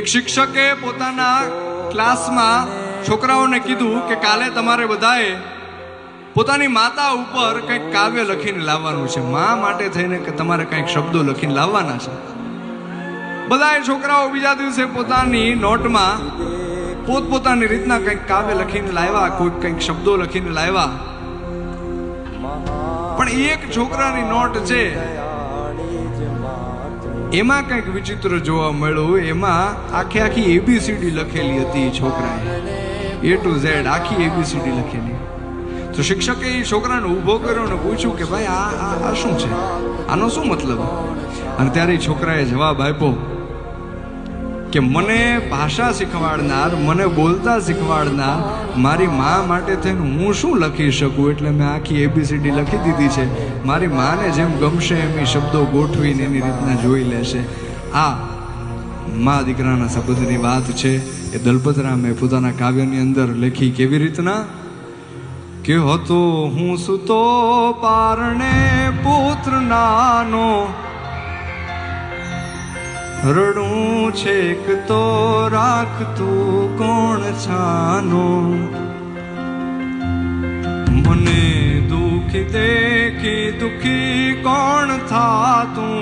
એક શિક્ષકે પોતાના ક્લાસમાં છોકરાઓને કીધું કે કાલે તમારે બધાએ પોતાની માતા ઉપર કંઈક કાવ્ય લખીને લાવવાનું છે, મા માટે થઈને કે તમારે કંઈક શબ્દો લખીને લાવવાના છે. બધાએ છોકરાઓ બીજા દિવસે પોતાની નોટમાં પોતપોતાની રીતના કંઈક કાવ્ય લખીને લાવ્યા, કોઈ કંઈક શબ્દો લખીને લાવ્યા. પણ એક છોકરાની નોટ છે એમાં કંઈક વિચિત્ર જોવા મળ્યું. એમાં આખી એબીસીડી લખેલી હતી. છોકરાએ A to Z આખી એબીસીડી લખેલી. તો શિક્ષકે એ છોકરાને ઊભો કર્યો અને પૂછ્યું કે ભાઈ આ શું છે, આનો શું મતલબ? અને ત્યારે છોકરાએ જવાબ આપ્યો કે મને ભાષા શીખવાડનાર, મને બોલતા શીખવાડનાર મારી મા માટે થઈને હું શું લખી શકું, એટલે મેં આખી એબીસીડી લખી દીધી છે. મારી માને જેમ ગમશે એમ એ શબ્દો ગોઠવીને એની રીતના જોઈ લેશે. આ મા દીકરાના સંબંધની વાત છે. એ દલપતરામે પોતાના કાવ્યની અંદર લખી. કેવી રીતના કે હતો હું સુતો પારણે પુત્ર નાનો, રડું છેક તો રાખતું કોણ છાનો, મને દુઃખ દેખી દુઃખી કોણ થાતું,